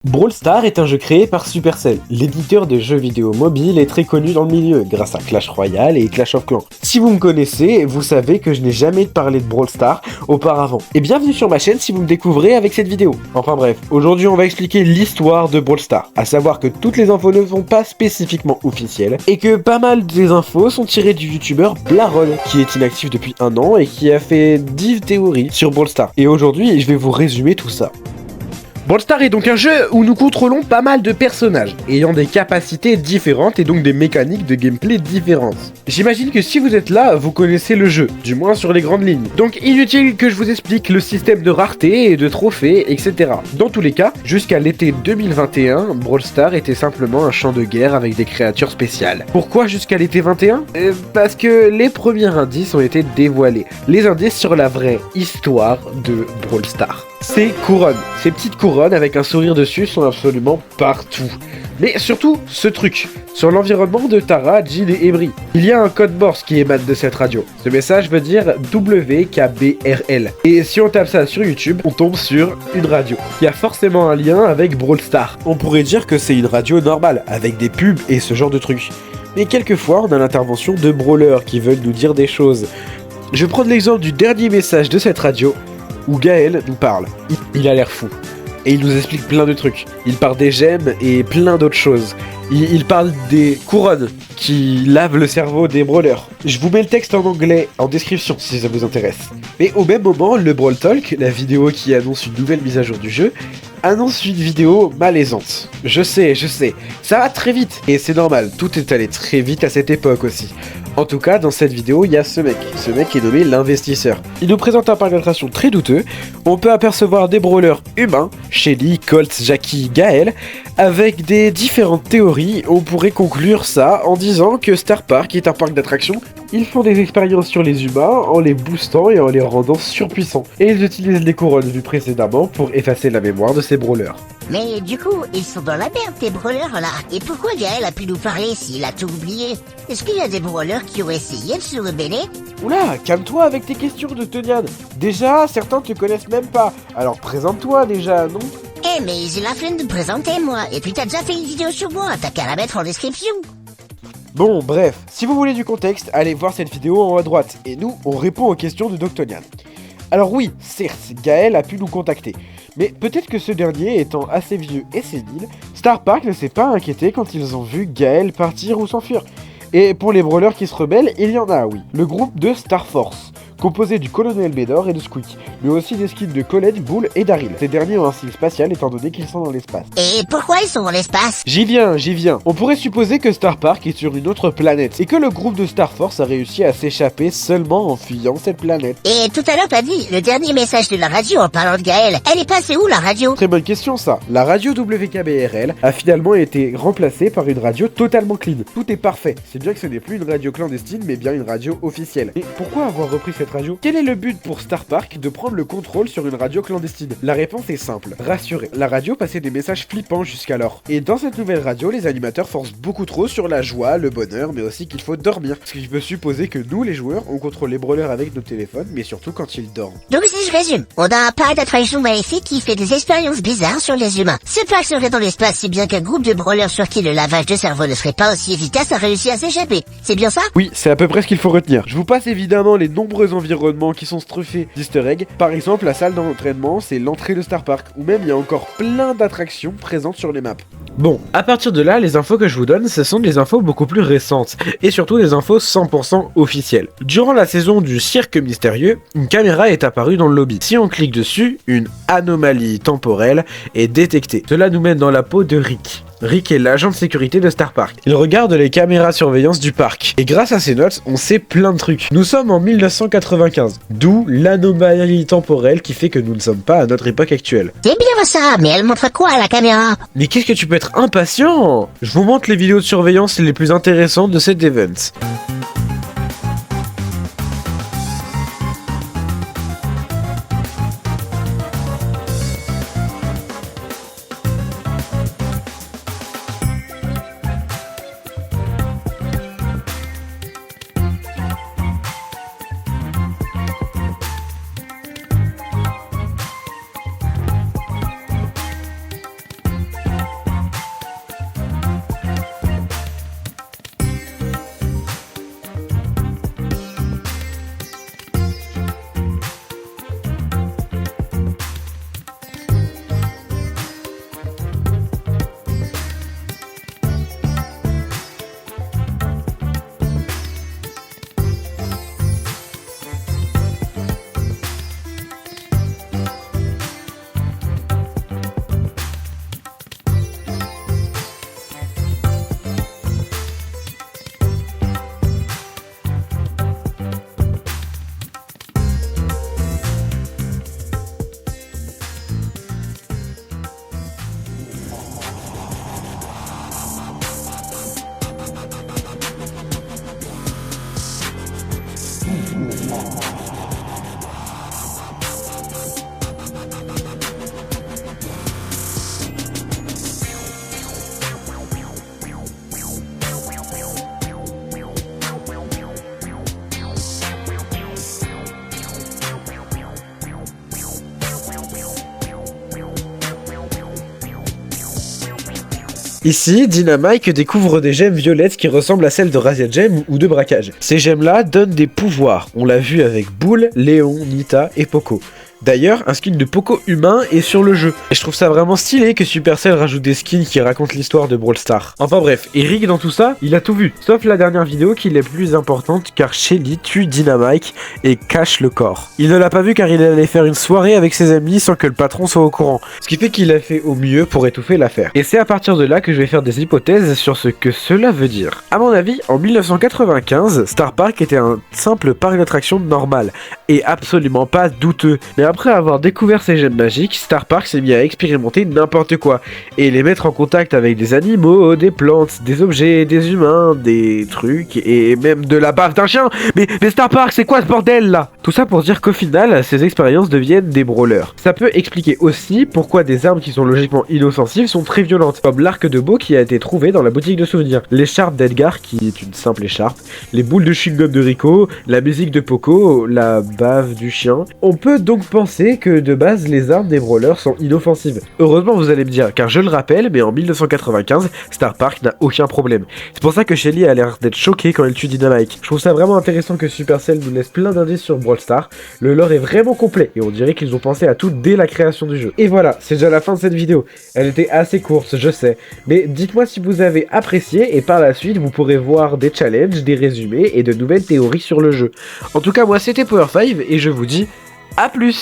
Brawl Stars est un jeu créé par Supercell, l'éditeur de jeux vidéo mobiles est très connu dans le milieu, grâce à Clash Royale et Clash of Clans. Si vous me connaissez, vous savez que je n'ai jamais parlé de Brawl Stars auparavant. Et bienvenue sur ma chaîne si vous me découvrez avec cette vidéo. Enfin bref, aujourd'hui on va expliquer l'histoire de Brawl Stars, à savoir que toutes les infos ne sont pas spécifiquement officielles, et que pas mal des infos sont tirées du youtubeur Blarol, qui est inactif depuis 1 an et qui a fait 10 théories sur Brawl Stars. Et aujourd'hui, je vais vous résumer tout ça. Brawl Stars est donc un jeu où nous contrôlons pas mal de personnages, ayant des capacités différentes et donc des mécaniques de gameplay différentes. J'imagine que si vous êtes là, vous connaissez le jeu, du moins sur les grandes lignes. Donc inutile que je vous explique le système de rareté et de trophées, etc. Dans tous les cas, jusqu'à l'été 2021, Brawl Stars était simplement un champ de guerre avec des créatures spéciales. Pourquoi jusqu'à l'été 21 ? Parce que les premiers indices ont été dévoilés. Les indices sur la vraie histoire de Brawl Stars. Ces couronnes, ces petites couronnes avec un sourire dessus sont absolument partout. Mais surtout, ce truc, sur l'environnement de Tara, Jill et Emery. Il y a un code Morse qui émane de cette radio. Ce message veut dire WKBRL. Et si on tape ça sur YouTube, on tombe sur une radio. Il y a forcément un lien avec Brawl Stars. On pourrait dire que c'est une radio normale, avec des pubs et ce genre de trucs. Mais quelquefois, on a l'intervention de brawlers qui veulent nous dire des choses. Je vais prendre l'exemple du dernier message de cette radio, où Gaël nous parle. Il a l'air fou. Et il nous explique plein de trucs. Il parle des gemmes et plein d'autres choses. Il parle des couronnes qui lavent le cerveau des brawlers. Je vous mets le texte en anglais en description si ça vous intéresse. Mais au même moment, le Brawl Talk, la vidéo qui annonce une nouvelle mise à jour du jeu, annonce une vidéo malaisante. Je sais, ça va très vite. Et c'est normal, tout est allé très vite à cette époque aussi. En tout cas, dans cette vidéo, il y a ce mec est nommé l'investisseur. Il nous présente un parc d'attractions très douteux. On peut apercevoir des brawlers humains, Shelly, Colt, Jackie, Gaël. Avec des différentes théories, on pourrait conclure ça en disant que Star Park est un parc d'attractions. Ils font des expériences sur les humains en les boostant et en les rendant surpuissants. Et ils utilisent les couronnes vues précédemment pour effacer la mémoire de ces brawlers. Mais du coup, ils sont dans la merde, tes brawlers là. Et pourquoi Gaël a pu nous parler s'il a tout oublié? Est-ce qu'il y a des brawlers qui ont essayé de se rebeller? Oula, calme-toi avec tes questions de Tonian. Déjà, certains te connaissent même pas. Alors présente-toi déjà, non? Eh mais j'ai la flemme de me présenter moi. Et puis t'as déjà fait une vidéo sur moi, t'as qu'à la mettre en description. Bon, bref, si vous voulez du contexte, allez voir cette vidéo en haut à droite. Et nous, on répond aux questions de Doctonian. Alors oui, certes, Gaël a pu nous contacter. Mais peut-être que ce dernier étant assez vieux et sénile, Star Park ne s'est pas inquiété quand ils ont vu Gaël partir ou s'enfuir. Et pour les brawlers qui se rebellent, il y en a, oui. Le groupe de Star Force, composé du colonel Médor et de Squeak, mais aussi des skins de Colette, Bull et Daryl. Ces derniers ont un style spatial étant donné qu'ils sont dans l'espace. Et pourquoi ils sont dans l'espace? J'y viens. On pourrait supposer que Star Park est sur une autre planète, et que le groupe de Star Force a réussi à s'échapper seulement en fuyant cette planète. Et tout à l'heure t'as dit, le dernier message de la radio en parlant de Gaël, elle est passée où la radio? Très bonne question ça. La radio WKBRL a finalement été remplacée par une radio totalement clean. Tout est parfait. C'est bien que ce n'est plus une radio clandestine, mais bien une radio officielle. Et pourquoi avoir repris cette radio? Quel est le but pour Star Park de prendre le contrôle sur une radio clandestine? La réponse est simple, rassurer. La radio passait des messages flippants jusqu'alors. Et dans cette nouvelle radio, les animateurs forcent beaucoup trop sur la joie, le bonheur, mais aussi qu'il faut dormir. Ce qui peut supposer que nous, les joueurs, on contrôle les brawlers avec nos téléphones, mais surtout quand ils dorment. Donc si je résume, on a un parc d'attractions maléfique qui fait des expériences bizarres sur les humains. Ce parc serait dans l'espace si bien qu'un groupe de brawlers sur qui le lavage de cerveau ne serait pas aussi efficace a réussi à s'échapper. C'est bien ça? Oui, c'est à peu près ce qu'il faut retenir. Je vous passe évidemment les nombreux environnements qui sont truffés d'easter eggs. Par exemple, la salle d'entraînement, c'est l'entrée de Star Park, ou même il y a encore plein d'attractions présentes sur les maps. Bon, à partir de là, les infos que je vous donne, ce sont des infos beaucoup plus récentes, et surtout des infos 100% officielles. Durant la saison du cirque mystérieux, une caméra est apparue dans le lobby. Si on clique dessus, une anomalie temporelle est détectée. Cela nous mène dans la peau de Rick. Rick est l'agent de sécurité de Star Park. Il regarde les caméras surveillance du parc. Et grâce à ses notes, on sait plein de trucs. Nous sommes en 1995, d'où l'anomalie temporelle qui fait que nous ne sommes pas à notre époque actuelle. C'est bien ça, mais elle montre quoi à la caméra? Mais qu'est-ce que tu peux être impatient? Je vous montre les vidéos de surveillance les plus intéressantes de cet event. Ici, Dynamite découvre des gemmes violettes qui ressemblent à celles de Razzia Gem ou de braquage. Ces gemmes-là donnent des pouvoirs, on l'a vu avec Bull, Léon, Nita et Poco. D'ailleurs, un skin de Poco humain est sur le jeu. Et je trouve ça vraiment stylé que Supercell rajoute des skins qui racontent l'histoire de Brawl Stars. Enfin bref, Eric dans tout ça, il a tout vu. Sauf la dernière vidéo qui est plus importante car Shelly tue Dynamite et cache le corps. Il ne l'a pas vu car il allait faire une soirée avec ses amis sans que le patron soit au courant. Ce qui fait qu'il a fait au mieux pour étouffer l'affaire. Et c'est à partir de là que je vais faire des hypothèses sur ce que cela veut dire. À mon avis, en 1995, Star Park était un simple parc d'attractions normal. Et absolument pas douteux. Mais après avoir découvert ces gemmes magiques, Star Park s'est mis à expérimenter n'importe quoi, et les mettre en contact avec des animaux, des plantes, des objets, des humains, des trucs, et même de la baffe d'un chien. Mais Star Park, c'est quoi ce bordel là? Tout ça pour dire qu'au final, ces expériences deviennent des brawlers. Ça peut expliquer aussi pourquoi des armes qui sont logiquement inoffensives sont très violentes, comme l'arc de Beau qui a été trouvé dans la boutique de souvenirs, l'écharpe d'Edgar qui est une simple écharpe, les boules de chewing-gum de Rico, la musique de Poco, la bave du chien. On peut donc penser que de base les armes des brawlers sont inoffensives. Heureusement vous allez me dire, car je le rappelle, mais en 1995, Star Park n'a aucun problème. C'est pour ça que Shelly a l'air d'être choquée quand elle tue Dynamite. Je trouve ça vraiment intéressant que Supercell nous laisse plein d'indices sur Brawl Stars. Le lore est vraiment complet et on dirait qu'ils ont pensé à tout dès la création du jeu. Et voilà, c'est déjà la fin de cette vidéo. Elle était assez courte, je sais, mais dites-moi si vous avez apprécié et par la suite vous pourrez voir des challenges, des résumés et de nouvelles théories sur le jeu. En tout cas moi c'était Power5 et je vous dis à plus.